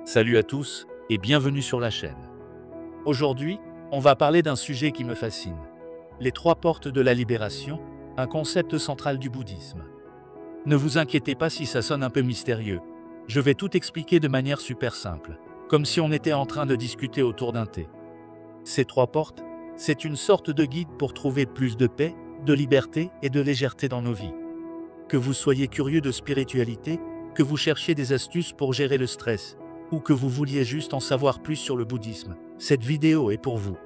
Salut à tous et bienvenue sur la chaîne. Aujourd'hui, on va parler d'un sujet qui me fascine. Les trois portes de la libération, un concept central du bouddhisme. Ne vous inquiétez pas si ça sonne un peu mystérieux. Je vais tout expliquer de manière super simple, comme si on était en train de discuter autour d'un thé. Ces trois portes, c'est une sorte de guide pour trouver plus de paix, de liberté et de légèreté dans nos vies. Que vous soyez curieux de spiritualité, que vous cherchiez des astuces pour gérer le stress, ou que vous vouliez juste en savoir plus sur le bouddhisme, cette vidéo est pour vous.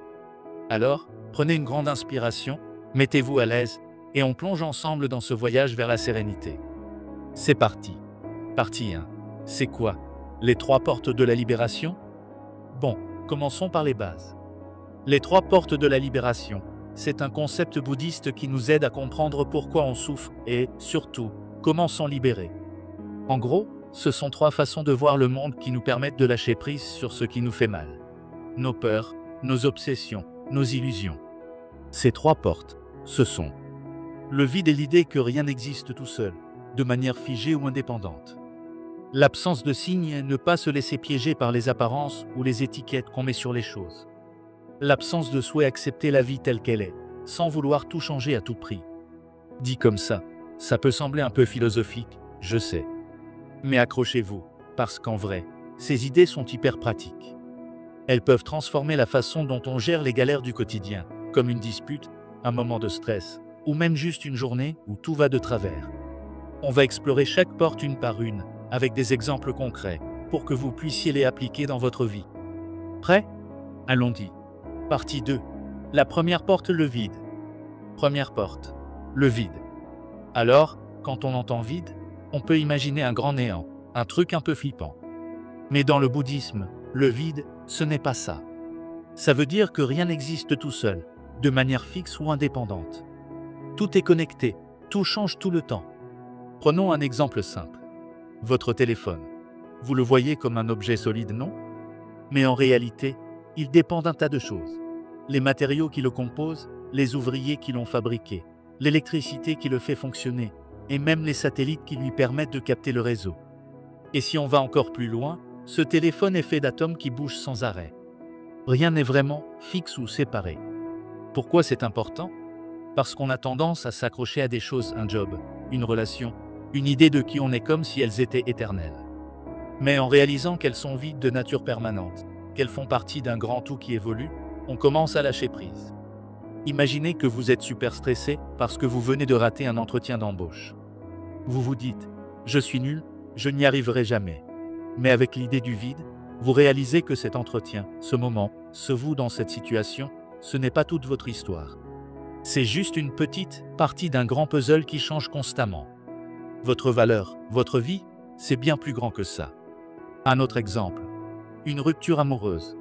Alors, prenez une grande inspiration, mettez-vous à l'aise, et on plonge ensemble dans ce voyage vers la sérénité. C'est parti. Partie 1. C'est quoi les trois portes de la libération? Bon, commençons par les bases. Les trois portes de la libération, c'est un concept bouddhiste qui nous aide à comprendre pourquoi on souffre et, surtout, comment s'en libérer. En gros, ce sont trois façons de voir le monde qui nous permettent de lâcher prise sur ce qui nous fait mal. Nos peurs, nos obsessions, nos illusions. Ces trois portes, ce sont le vide et l'idée que rien n'existe tout seul, de manière figée ou indépendante. L'absence de signes, ne pas se laisser piéger par les apparences ou les étiquettes qu'on met sur les choses. L'absence de souhait accepter la vie telle qu'elle est, sans vouloir tout changer à tout prix. Dit comme ça peut sembler un peu philosophique, je sais. Mais accrochez-vous, parce qu'en vrai, ces idées sont hyper pratiques. Elles peuvent transformer la façon dont on gère les galères du quotidien, comme une dispute, un moment de stress, ou même juste une journée où tout va de travers. On va explorer chaque porte une par une, avec des exemples concrets, pour que vous puissiez les appliquer dans votre vie. Prêt? Allons-y. Partie 2. La première porte, le vide. Première porte, le vide. Alors, quand on entend vide, on peut imaginer un grand néant, un truc un peu flippant. Mais dans le bouddhisme, le vide, ce n'est pas ça. Ça veut dire que rien n'existe tout seul, de manière fixe ou indépendante. Tout est connecté, tout change tout le temps. Prenons un exemple simple. Votre téléphone. Vous le voyez comme un objet solide, non? Mais en réalité, il dépend d'un tas de choses. Les matériaux qui le composent, les ouvriers qui l'ont fabriqué, l'électricité qui le fait fonctionner, et même les satellites qui lui permettent de capter le réseau. Et si on va encore plus loin, ce téléphone est fait d'atomes qui bougent sans arrêt. Rien n'est vraiment fixe ou séparé. Pourquoi c'est important? Parce qu'on a tendance à s'accrocher à des choses, un job, une relation, une idée de qui on est comme si elles étaient éternelles. Mais en réalisant qu'elles sont vides de nature permanente, qu'elles font partie d'un grand tout qui évolue, on commence à lâcher prise. Imaginez que vous êtes super stressé parce que vous venez de rater un entretien d'embauche. Vous vous dites « Je suis nul, je n'y arriverai jamais ». Mais avec l'idée du vide, vous réalisez que cet entretien, ce moment, vous dans cette situation, ce n'est pas toute votre histoire. C'est juste une petite partie d'un grand puzzle qui change constamment. Votre valeur, votre vie, c'est bien plus grand que ça. Un autre exemple, une rupture amoureuse.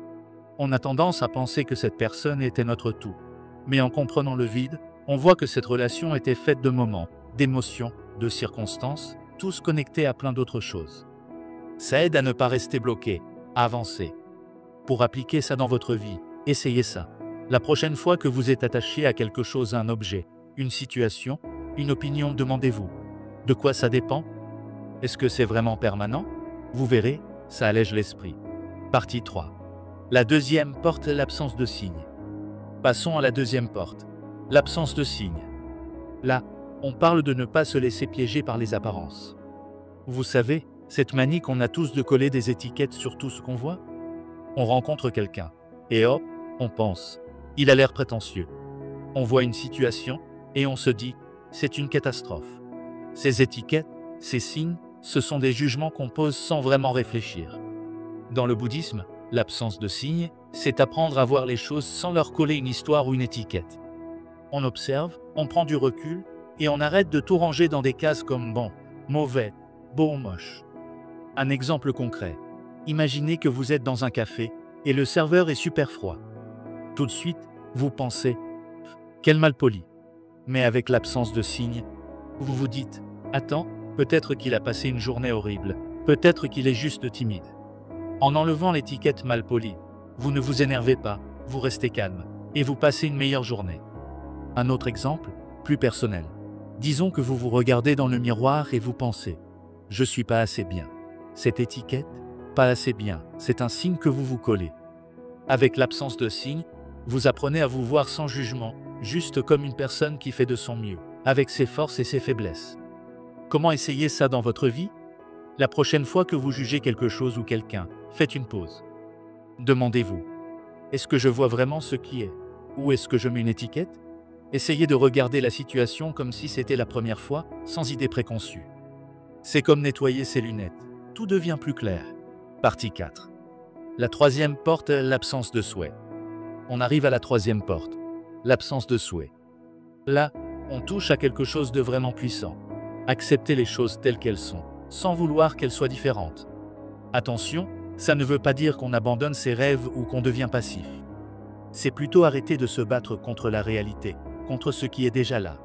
On a tendance à penser que cette personne était notre tout. Mais en comprenant le vide, on voit que cette relation était faite de moments, d'émotions, de circonstances, tous connectés à plein d'autres choses. Ça aide à ne pas rester bloqué, à avancer. Pour appliquer ça dans votre vie, essayez ça. La prochaine fois que vous êtes attaché à quelque chose, à un objet, une situation, une opinion, demandez-vous. De quoi ça dépend? Est-ce que c'est vraiment permanent? Vous verrez, ça allège l'esprit. Partie 3. La deuxième porte, l'absence de signes. Passons à la deuxième porte, l'absence de signes. Là, on parle de ne pas se laisser piéger par les apparences. Vous savez, cette manie qu'on a tous de coller des étiquettes sur tout ce qu'on voit? On rencontre quelqu'un, et hop, on pense, il a l'air prétentieux. On voit une situation, et on se dit, c'est une catastrophe. Ces étiquettes, ces signes, ce sont des jugements qu'on pose sans vraiment réfléchir. Dans le bouddhisme, l'absence de signes, c'est apprendre à voir les choses sans leur coller une histoire ou une étiquette. On observe, on prend du recul, et on arrête de tout ranger dans des cases comme bon, mauvais, beau ou moche. Un exemple concret. Imaginez que vous êtes dans un café, et le serveur est super froid. Tout de suite, vous pensez « quel malpoli ». Mais avec l'absence de signes, vous vous dites « attends, peut-être qu'il a passé une journée horrible, peut-être qu'il est juste timide ». En enlevant l'étiquette malpoli, vous ne vous énervez pas, vous restez calme, et vous passez une meilleure journée. Un autre exemple, plus personnel. Disons que vous vous regardez dans le miroir et vous pensez « je suis pas assez bien ». Cette étiquette, pas assez bien, c'est un signe que vous vous collez. Avec l'absence de signe, vous apprenez à vous voir sans jugement, juste comme une personne qui fait de son mieux, avec ses forces et ses faiblesses. Comment essayer ça dans votre vie? La prochaine fois que vous jugez quelque chose ou quelqu'un, faites une pause. Demandez-vous, est-ce que je vois vraiment ce qui est? Ou est-ce que je mets une étiquette? Essayez de regarder la situation comme si c'était la première fois, sans idée préconçue. C'est comme nettoyer ses lunettes. Tout devient plus clair. Partie 4. La troisième porte, l'absence de souhait. On arrive à la troisième porte, l'absence de souhait. Là, on touche à quelque chose de vraiment puissant. Accepter les choses telles qu'elles sont, sans vouloir qu'elles soient différentes. Attention, ça ne veut pas dire qu'on abandonne ses rêves ou qu'on devient passif. C'est plutôt arrêter de se battre contre la réalité, contre ce qui est déjà là.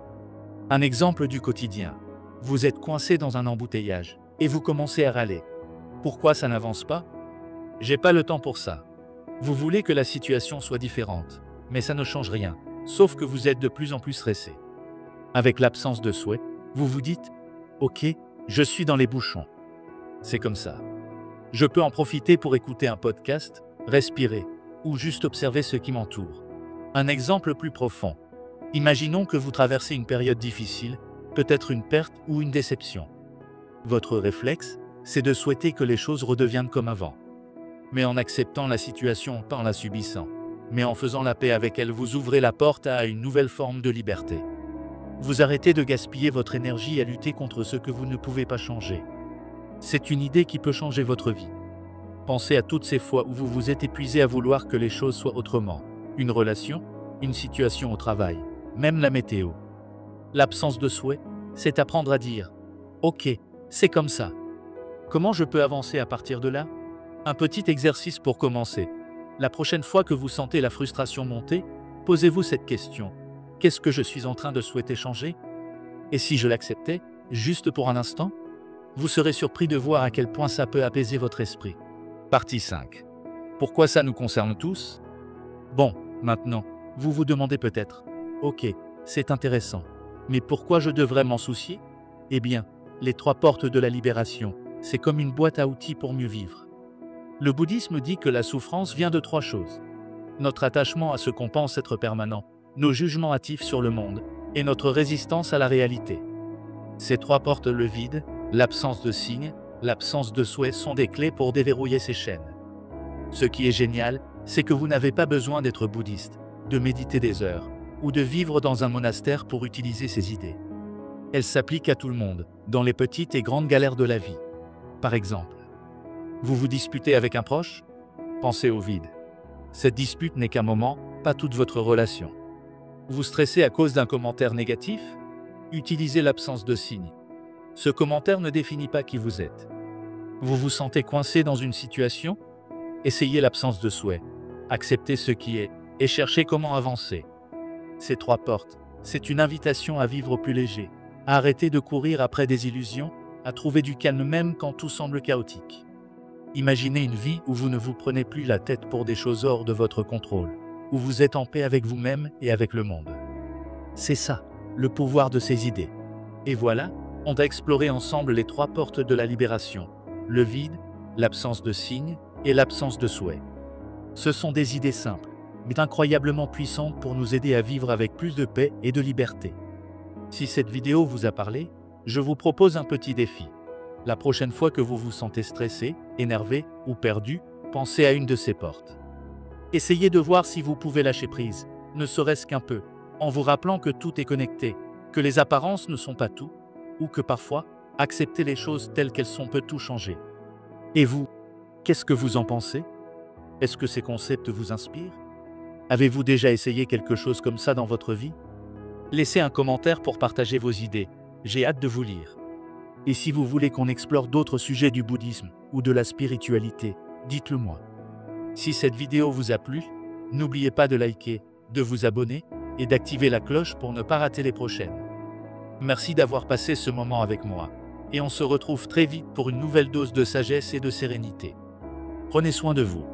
Un exemple du quotidien. Vous êtes coincé dans un embouteillage et vous commencez à râler. Pourquoi ça n'avance pas? J'ai pas le temps pour ça. Vous voulez que la situation soit différente, mais ça ne change rien, sauf que vous êtes de plus en plus stressé. Avec l'absence de souhait, vous vous dites « Ok, je suis dans les bouchons. C'est comme ça. Je peux en profiter pour écouter un podcast, respirer, ou juste observer ce qui m'entoure. » Un exemple plus profond. Imaginons que vous traversez une période difficile, peut-être une perte ou une déception. Votre réflexe, c'est de souhaiter que les choses redeviennent comme avant. Mais en acceptant la situation, pas en la subissant, mais en faisant la paix avec elle, vous ouvrez la porte à une nouvelle forme de liberté. Vous arrêtez de gaspiller votre énergie à lutter contre ce que vous ne pouvez pas changer. C'est une idée qui peut changer votre vie. Pensez à toutes ces fois où vous vous êtes épuisé à vouloir que les choses soient autrement. Une relation, une situation au travail, même la météo. L'absence de souhait, c'est apprendre à dire « Ok, c'est comme ça. Comment je peux avancer à partir de là ?» Un petit exercice pour commencer. La prochaine fois que vous sentez la frustration monter, posez-vous cette question. Qu'est-ce que je suis en train de souhaiter changer? Et si je l'acceptais, juste pour un instant? Vous serez surpris de voir à quel point ça peut apaiser votre esprit. Partie 5. Pourquoi ça nous concerne tous? Bon, maintenant, vous vous demandez peut-être. Ok, c'est intéressant. Mais pourquoi je devrais m'en soucier? Eh bien, les 3 portes de la libération, c'est comme une boîte à outils pour mieux vivre. Le bouddhisme dit que la souffrance vient de 3 choses. Notre attachement à ce qu'on pense être permanent, nos jugements hâtifs sur le monde, et notre résistance à la réalité. Ces 3 portes, le vide, l'absence de signe, l'absence de souhait, sont des clés pour déverrouiller ces chaînes. Ce qui est génial, c'est que vous n'avez pas besoin d'être bouddhiste, de méditer des heures, ou de vivre dans un monastère pour utiliser ces idées. Elles s'appliquent à tout le monde, dans les petites et grandes galères de la vie. Par exemple, vous vous disputez avec un proche? Pensez au vide. Cette dispute n'est qu'un moment, pas toute votre relation. Vous stressez à cause d'un commentaire négatif? Utilisez l'absence de signe. Ce commentaire ne définit pas qui vous êtes. Vous vous sentez coincé dans une situation? Essayez l'absence de souhait. Acceptez ce qui est et cherchez comment avancer. Ces 3 portes, c'est une invitation à vivre plus léger, à arrêter de courir après des illusions, à trouver du calme même quand tout semble chaotique. Imaginez une vie où vous ne vous prenez plus la tête pour des choses hors de votre contrôle, où vous êtes en paix avec vous-même et avec le monde. C'est ça, le pouvoir de ces idées. Et voilà, on a exploré ensemble les 3 portes de la libération, le vide, l'absence de signe et l'absence de souhait. Ce sont des idées simples, mais incroyablement puissantes pour nous aider à vivre avec plus de paix et de liberté. Si cette vidéo vous a parlé, je vous propose un petit défi. La prochaine fois que vous vous sentez stressé, énervé ou perdu, pensez à une de ces portes. Essayez de voir si vous pouvez lâcher prise, ne serait-ce qu'un peu, en vous rappelant que tout est connecté, que les apparences ne sont pas tout, ou que parfois, accepter les choses telles qu'elles sont peut tout changer. Et vous, qu'est-ce que vous en pensez? Est-ce que ces concepts vous inspirent? Avez-vous déjà essayé quelque chose comme ça dans votre vie? Laissez un commentaire pour partager vos idées, j'ai hâte de vous lire. Et si vous voulez qu'on explore d'autres sujets du bouddhisme ou de la spiritualité, dites-le moi. Si cette vidéo vous a plu, n'oubliez pas de liker, de vous abonner et d'activer la cloche pour ne pas rater les prochaines. Merci d'avoir passé ce moment avec moi, et on se retrouve très vite pour une nouvelle dose de sagesse et de sérénité. Prenez soin de vous.